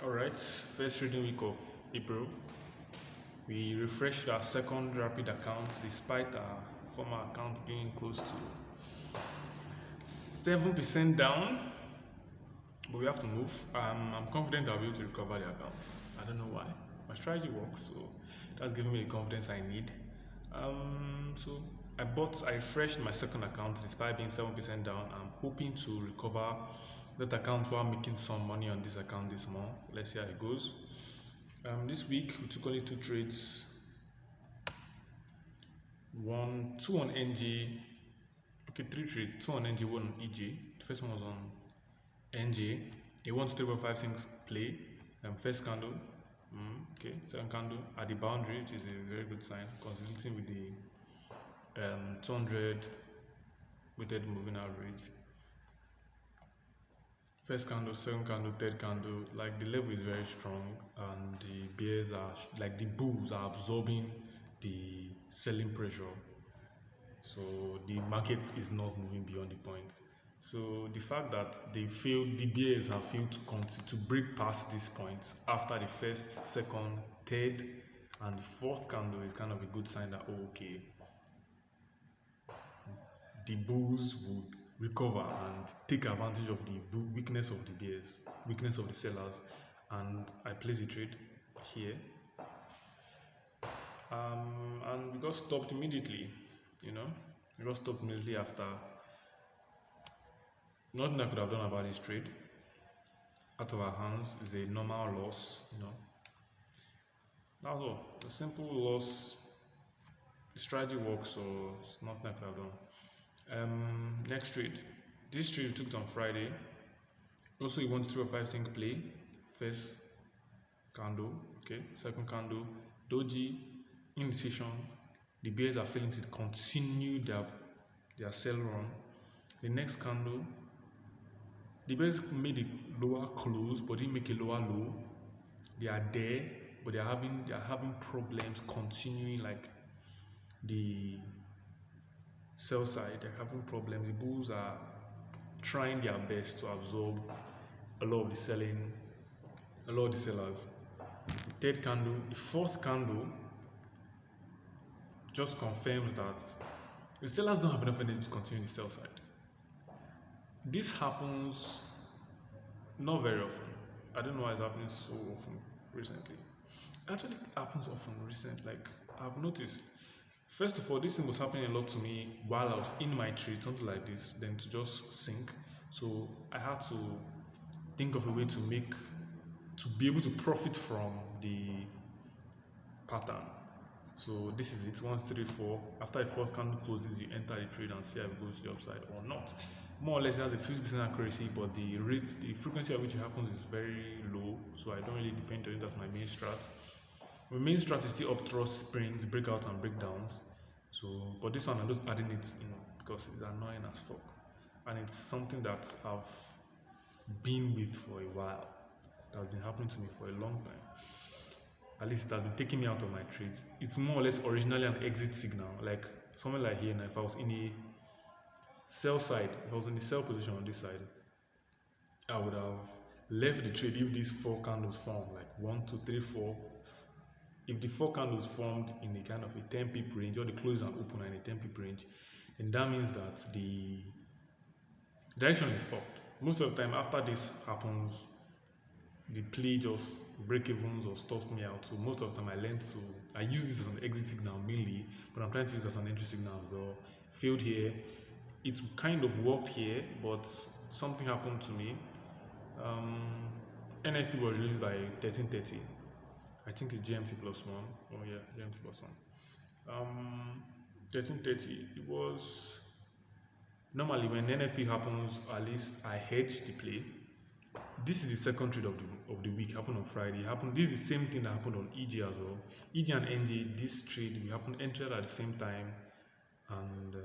Alright, first trading week of April. We refreshed our second rapid account despite our former account being close to 7% down. But we have to move. I'm confident I'll be able to recover the account. I don't know why. My strategy works, so that's giving me the confidence I need. So I refreshed my second account despite being 7% down. I'm hoping to recover that account while making some money on this account this month. Let's see how it goes. This week we took only two trades. Two on NG. Okay, three trades. Two on NG, one on EJ. The first one was on NJ. A 1 2 3 4 5 6 play. First candle. Okay, second candle at the boundary, which is a very good sign, consistent with the 200 weighted moving average. First candle, second candle, third candle, like the level is very strong, and the bears are like the bulls are absorbing the selling pressure, so the market is not moving beyond the point. So the fact that the bears have failed to break past this point after the first, second, third, and the fourth candle is kind of a good sign that okay, the bulls would recover and take advantage of the weakness of the bears, weakness of the sellers, and I place a trade here, and we got stopped immediately. We got stopped immediately after. Nothing I could have done about this trade. Out of our hands is a normal loss. That's all. A simple loss. The strategy works, so it's nothing I could have done. Next trade. This trade we took it on Friday. Also, you want 2 or 5 sync play. First candle, okay. Second candle, doji, indecision. The bears are failing to continue their sell run. The next candle, the bears made a lower close but didn't make a lower low. They are there, but they are having problems continuing, like the sell side. They're having problems. The bulls are trying their best to absorb a lot of the selling, a lot of the sellers. The third candle, the fourth candle just confirms that the sellers don't have enough energy to continue the sell side. This happens not very often. I don't know why it's happening so often recently. It actually happens often recently. Like I've noticed. First of all, this thing was happening a lot to me while I was in my trade, something like this, then to just sink. So I had to think of a way to be able to profit from the pattern. So this is it, 1 3 4. After the fourth candle closes, you enter the trade and see if it goes to the upside or not. More or less, it has a 50% accuracy, but the frequency at which it happens is very low. So I don't really depend on it as my main strat. My main strat is still up thrust, springs, breakouts, and breakdowns. So, but this one I'm just adding it, because it's annoying as fuck, and it's something that I've been with for a while. That's been happening to me for a long time. At least it has been taking me out of my trades. It's more or less originally an exit signal. Like something like here now, if I was in a sell side, if I was in the sell position on this side, I would have left the trade if these 4 candles form, like 1 2 3 4. If the 4 candles formed in a kind of a 10 pip range, or the close and open are in a 10 pip range, then that means that the direction is fucked. Most of the time after this happens, the play just break evens or stops me out. So most of the time I use this as an exit signal mainly, but I'm trying to use it as an entry signal as well. Failed here. It kind of worked here, but something happened to me. NFP was released by 13:30. I think it's GMT plus 1. Oh yeah, GMT plus 1. 13:30. It was normally when NFP happens, at least I hedge the play. This is the second trade of the week. Happened on Friday. This is the same thing that happened on EJ as well. EJ and NJ, this trade we entered at the same time, and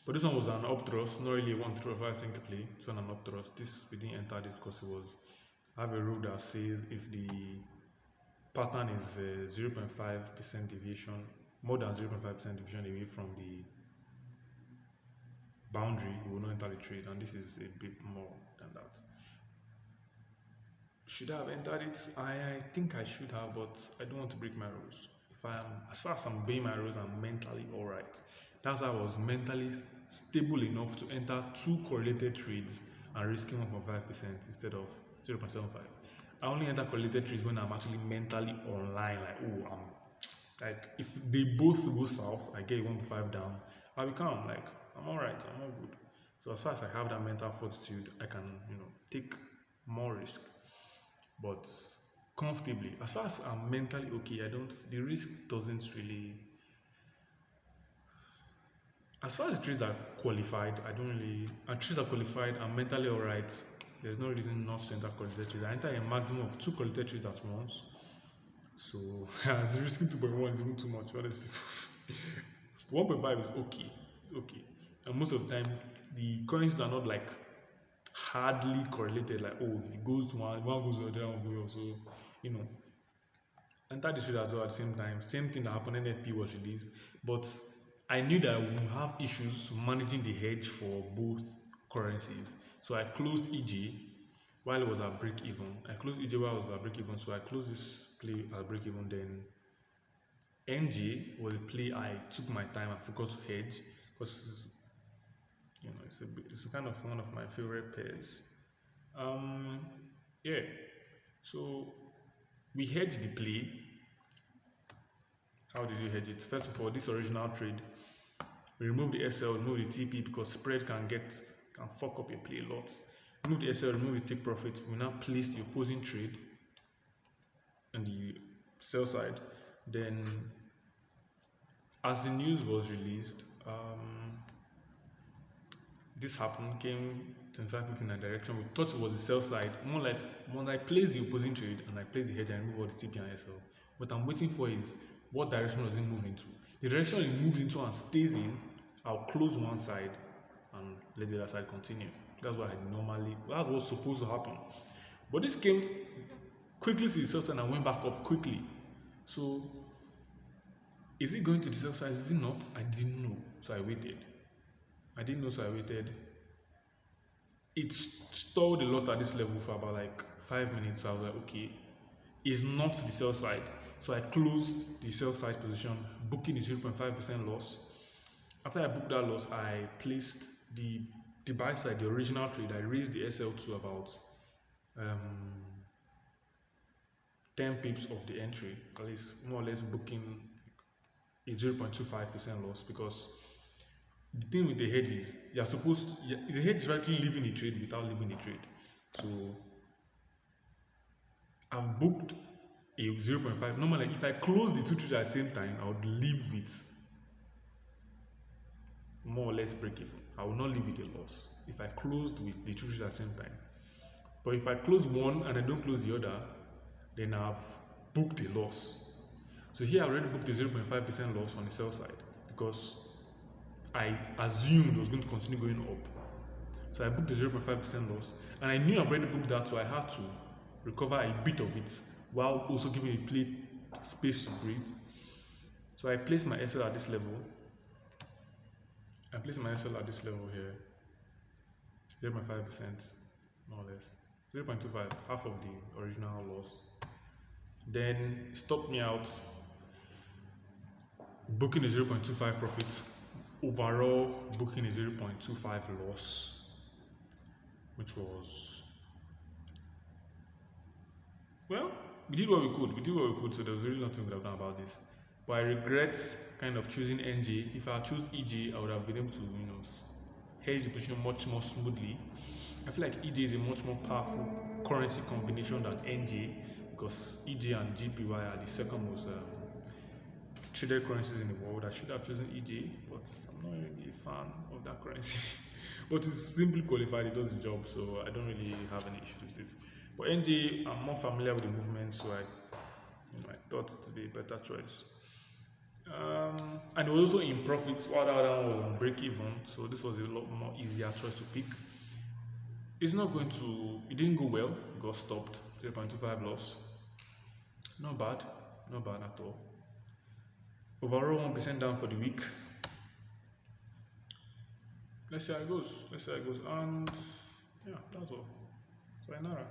but this one was an up thrust, not really a 1 3 or 5 sync play. It's an up thrust. This we didn't enter it because I have a rule that says if the pattern is 0.5% deviation, more than 0.5% deviation away from the boundary, you will not enter the trade, and this is a bit more than that. Should I have entered it? I think I should have, but I don't want to break my rules. If I am, as far as I'm obeying my rules, I'm mentally alright. That's why I was mentally stable enough to enter two correlated trades and risking 1.5% instead of 0.75. I only enter correlated trades when I'm actually mentally online, like, oh, I'm like, if they both go south, I get 1.5 down, I'll be calm, like, I'm alright, I'm all good. So as far as I have that mental fortitude, I can, take more risk, but comfortably. As far as I'm mentally okay, the risk doesn't really. As far as the trades are qualified, I don't really. And trades are qualified, I'm mentally alright. There's no reason not to enter qualified trades. I enter a maximum of 2 qualified trades at once. So it's risking 2.1 is even too much, honestly. 1.5 is okay. It's okay. And most of the time, the currencies are not like hardly correlated. Like, oh, if it goes to one goes to the other, one goes. So, you know, enter the trade as well at the same time. Same thing that happened. NFP was released, but I knew that we would have issues managing the hedge for both currencies. So I closed EG while it was at break even. I closed EG while it was at break even. So I closed this play at break even. Then NG was a play I took my time and focused to hedge because it's kind of one of my favorite pairs. Um, yeah. So we hedged the play. How did you hedge it? First of all, this original trade, we remove the SL, remove the TP because spread can fuck up your play a lot. Remove the SL, remove the take profit. We now place the opposing trade on the sell side. Then, as the news was released, this happened, came to start looking in a direction. We thought it was the sell side. More like when I place the opposing trade and I place the hedge and remove all the TP and SL. What I'm waiting for is what direction does it move into? The direction it moves into and stays in, I'll close one side and let the other side continue. That's what's supposed to happen. But this came quickly to the sell side and went back up quickly. So is it going to the sell side? Is it not? I didn't know. So I waited. It stalled a lot at this level for about like 5 minutes. So I was like, okay, it's not the sell side. So I closed the sell side position, booking a 0.5% loss. After I booked that loss, I placed the buy side, the original trade. I raised the SL to about 10 pips of the entry, at least more or less booking a 0.25% loss, because the thing with the hedge is the hedge is actually leaving the trade without leaving the trade. So I've booked a 0.5. Normally, if I close the two trades at the same time, I would leave with more or less break even. I will not leave with a loss if I closed with the two trades at the same time. But if I close one and I don't close the other, then I've booked a loss. So here I already booked a 0.5% loss on the sell side because I assumed it was going to continue going up. So I booked a 0.5% loss, and I knew I've already booked that, so I had to recover a bit of it while also giving a play space to breathe. So I placed my SL at this level. Here, 0.5%, more or less. 0.25, half of the original loss. Then stopped me out, booking a 0.25 profit, overall booking a 0.25 loss, which was, well, we did what we could, so there was really nothing we could have done about this. But I regret kind of choosing NG. If I chose EG, I would have been able to, hedge the position much more smoothly. I feel like EG is a much more powerful currency combination than NG, because EG and JPY are the second most traded currencies in the world. I should have chosen EG, but I'm not really a fan of that currency. But it's simply qualified, it does the job, so I don't really have any issues with it. But NG, I'm more familiar with the movement, so I thought it would be a better choice. And it was also in profits, while the other one was on break even, so this was a lot more easier choice to pick. It didn't go well, it got stopped, 0.25 loss. Not bad at all. Overall 1% down for the week. Let's see how it goes. And yeah, that's all. Sayonara.